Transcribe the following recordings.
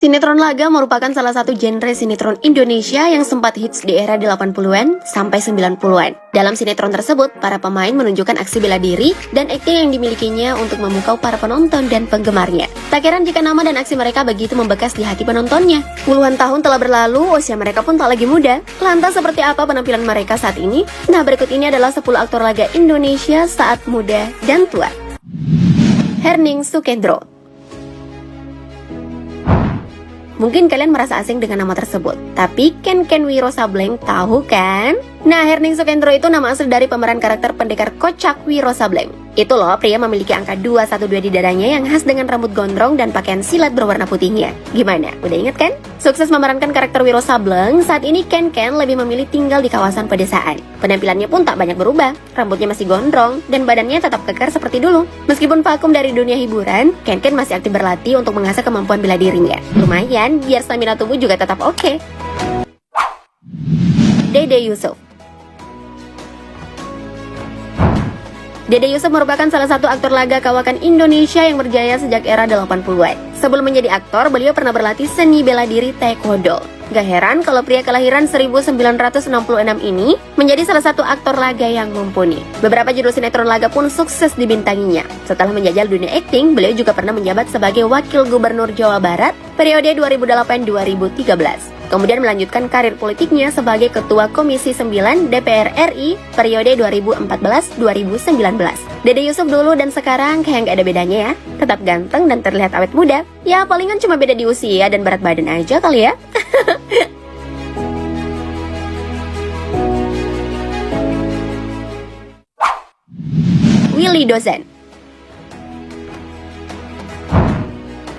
Sinetron laga merupakan salah satu genre sinetron Indonesia yang sempat hits di era 80-an sampai 90-an. Dalam sinetron tersebut, para pemain menunjukkan aksi bela diri dan akting yang dimilikinya untuk memukau para penonton dan penggemarnya. Tak heran jika nama dan aksi mereka begitu membekas di hati penontonnya. Puluhan tahun telah berlalu, usia mereka pun tak lagi muda. Lantas seperti apa penampilan mereka saat ini? Nah, berikut ini adalah 10 aktor laga Indonesia saat muda dan tua. Herning Sukendro. Mungkin kalian merasa asing dengan nama tersebut, tapi Ken Wiro Sableng tahu kan? Nah, Herning Sukendro itu nama asli dari pemeran karakter pendekar kocak Wiro Sableng. Itu loh, pria memiliki angka 212 di dadanya yang khas dengan rambut gondrong dan pakaian silat berwarna putihnya. Gimana? Udah inget kan? Sukses memerankan karakter Wiro Sableng, saat ini Ken lebih memilih tinggal di kawasan pedesaan. Penampilannya pun tak banyak berubah, rambutnya masih gondrong, dan badannya tetap kekar seperti dulu. Meskipun vakum dari dunia hiburan, Ken masih aktif berlatih untuk mengasah kemampuan bela dirinya. Lumayan, biar stamina tubuh juga tetap oke. Dede Yusuf. Dede Yusuf merupakan salah satu aktor laga kawakan Indonesia yang berjaya sejak era 80-an. Sebelum menjadi aktor, beliau pernah berlatih seni bela diri taekwondo. Gak heran kalau pria kelahiran 1966 ini menjadi salah satu aktor laga yang mumpuni. Beberapa judul sinetron laga pun sukses dibintanginya. Setelah menjajal dunia akting, beliau juga pernah menjabat sebagai Wakil Gubernur Jawa Barat periode 2008-2013. Kemudian melanjutkan karir politiknya sebagai Ketua Komisi 9 DPR RI periode 2014-2019. Dede Yusuf dulu dan sekarang kayak gak ada bedanya ya. Tetap ganteng dan terlihat awet muda. Ya palingan cuma beda di usia dan berat badan aja kali ya. Willy Dozan.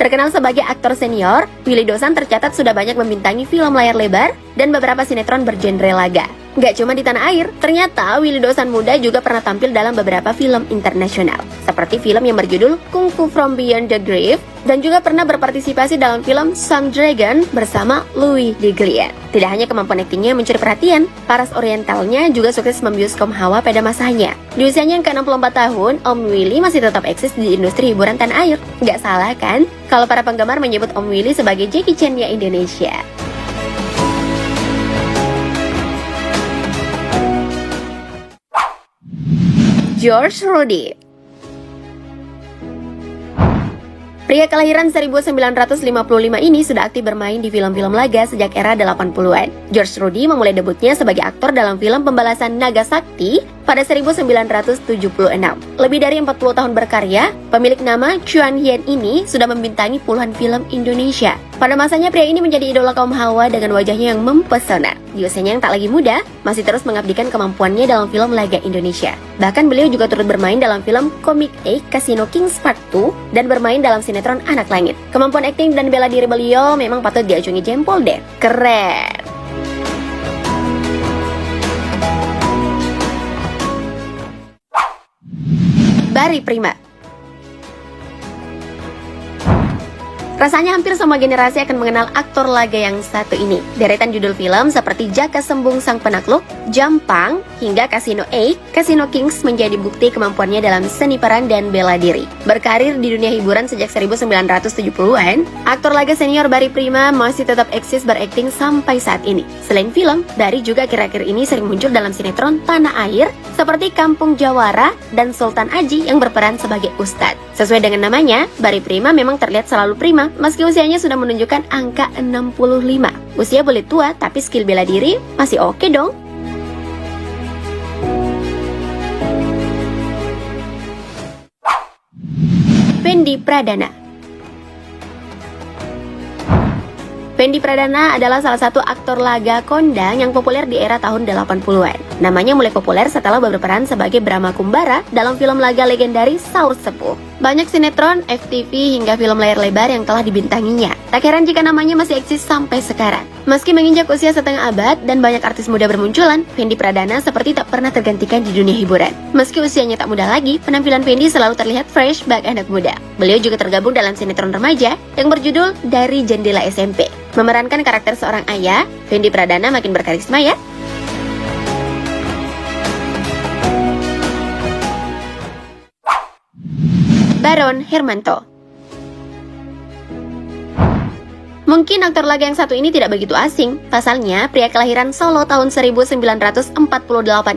Terkenal sebagai aktor senior, Willy Dozan tercatat sudah banyak membintangi film layar lebar dan beberapa sinetron bergenre laga. Gak cuma di tanah air, ternyata Willy Dozan muda juga pernah tampil dalam beberapa film internasional, seperti film yang berjudul Kung Fu From Beyond the Grave, dan juga pernah berpartisipasi dalam film Sang Dragon bersama Louis de Glian. Tidak hanya kemampuan aktingnya mencuri perhatian, paras orientalnya juga sukses membius kaum hawa pada masanya. Di usianya yang ke-64 tahun, Om Willy masih tetap eksis di industri hiburan tanah air. Gak salah kan? Kalau para penggemar menyebut Om Willy sebagai Jackie Chan-nya Indonesia. George Rudi. Pria kelahiran 1955 ini sudah aktif bermain di film-film laga sejak era 80-an. George Rudi memulai debutnya sebagai aktor dalam film Pembalasan Naga Sakti pada 1976. Lebih dari 40 tahun berkarya, pemilik nama Chuan Hien ini sudah membintangi puluhan film Indonesia. Pada masanya pria ini menjadi idola kaum hawa dengan wajahnya yang mempesona. Di usianya yang tak lagi muda, masih terus mengabdikan kemampuannya dalam film laga Indonesia. Bahkan beliau juga turut bermain dalam film Comic Age Casino Kings Part 2 dan bermain dalam sinetron Anak Langit. Kemampuan akting dan bela diri beliau memang patut diacungi jempol deh. Keren! Barry Prima. Rasanya hampir semua generasi akan mengenal aktor laga yang satu ini. Deretan judul film seperti Jaka Sembung Sang Penakluk, Jampang, hingga Casino Age, Casino Kings menjadi bukti kemampuannya dalam seni peran dan bela diri. Berkarir di dunia hiburan sejak 1970-an, aktor laga senior Barry Prima masih tetap eksis berakting sampai saat ini. Selain film, Barry juga akhir-akhir ini sering muncul dalam sinetron tanah air seperti Kampung Jawara dan Sultan Aji yang berperan sebagai Ustadz. Sesuai dengan namanya, Barry Prima memang terlihat selalu prima meski usianya sudah menunjukkan angka 65. Usia boleh tua, tapi skill bela diri masih oke dong. Fendi Pradana. Fendi Pradana adalah salah satu aktor laga kondang yang populer di era tahun 80-an. Namanya mulai populer setelah berperan sebagai Brahma Kumbara dalam film laga legendaris Saur Sepuh. Banyak sinetron, FTV, hingga film layar lebar yang telah dibintanginya. Tak heran jika namanya masih eksis sampai sekarang. Meski menginjak usia setengah abad dan banyak artis muda bermunculan, Fendi Pradana seperti tak pernah tergantikan di dunia hiburan. Meski usianya tak muda lagi, penampilan Fendi selalu terlihat fresh bak anak muda. Beliau juga tergabung dalam sinetron remaja yang berjudul Dari Jendela SMP. Memerankan karakter seorang ayah, Fendi Pradana makin berkarisma ya. Baron Hermanto. Mungkin aktor laga yang satu ini tidak begitu asing. Pasalnya, pria kelahiran Solo tahun 1948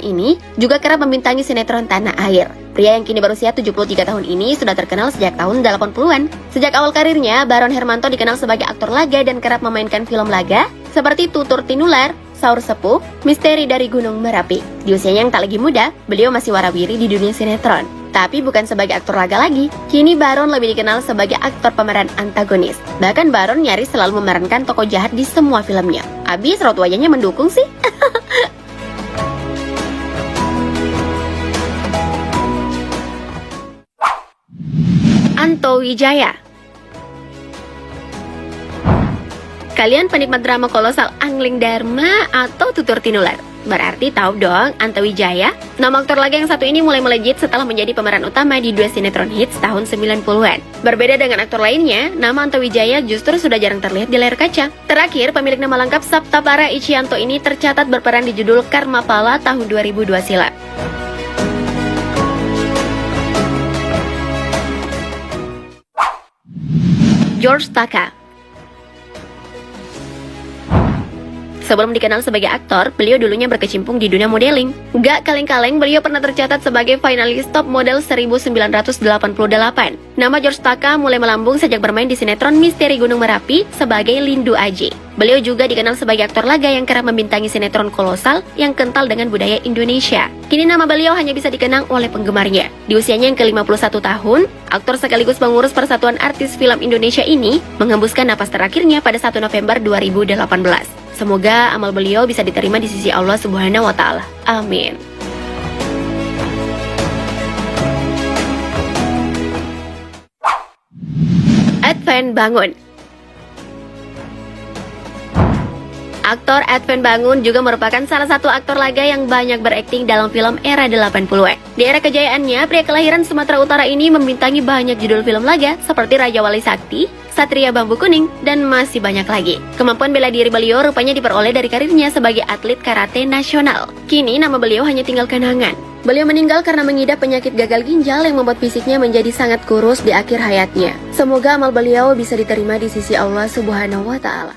ini juga kerap membintangi sinetron Tanah Air. Pria yang kini berusia 73 tahun ini sudah terkenal sejak tahun 80-an. Sejak awal karirnya, Baron Hermanto dikenal sebagai aktor laga dan kerap memainkan film laga seperti Tutur Tinular, Saur Sepuh, Misteri dari Gunung Merapi. Di usianya yang tak lagi muda, beliau masih warawiri di dunia sinetron. Tapi bukan sebagai aktor laga lagi. Kini Baron lebih dikenal sebagai aktor pemeran antagonis. Bahkan Baron nyaris selalu memerankan tokoh jahat di semua filmnya. Abis raut wajahnya mendukung sih. Anto Wijaya. Kalian penikmat drama kolosal Angling Dharma atau Tutur Tinular? Berarti tahu dong Anto Wijaya? Nama aktor laga yang satu ini mulai melejit setelah menjadi pemeran utama di dua sinetron hits tahun 90-an. Berbeda dengan aktor lainnya, nama Anto Wijaya justru sudah jarang terlihat di layar kaca. Terakhir, pemilik nama lengkap Saptabara Icianto ini tercatat berperan di judul Karmapala tahun 2002 silam. George Takei. Sebelum dikenal sebagai aktor, beliau dulunya berkecimpung di dunia modeling. Gak kaleng-kaleng, beliau pernah tercatat sebagai finalis top model 1988. Nama George Takei mulai melambung sejak bermain di sinetron Misteri Gunung Merapi sebagai Lindu Aji. Beliau juga dikenal sebagai aktor laga yang kerap membintangi sinetron kolosal yang kental dengan budaya Indonesia. Kini nama beliau hanya bisa dikenang oleh penggemarnya. Di usianya yang ke-51 tahun, aktor sekaligus pengurus Persatuan Artis Film Indonesia ini menghembuskan napas terakhirnya pada 1 November 2018. Semoga amal beliau bisa diterima di sisi Allah Subhanahu wa Ta'ala. Amin. Adven Bangun. Aktor Adven Bangun juga merupakan salah satu aktor laga yang banyak berakting dalam film era 80-an. Di era kejayaannya, pria kelahiran Sumatera Utara ini membintangi banyak judul film laga seperti Raja Wali Sakti, Satria Bambu Kuning, dan masih banyak lagi. Kemampuan bela diri beliau rupanya diperoleh dari karirnya sebagai atlet karate nasional. Kini nama beliau hanya tinggal kenangan. Beliau meninggal karena mengidap penyakit gagal ginjal yang membuat fisiknya menjadi sangat kurus di akhir hayatnya. Semoga amal beliau bisa diterima di sisi Allah Subhanahu wa Ta'ala.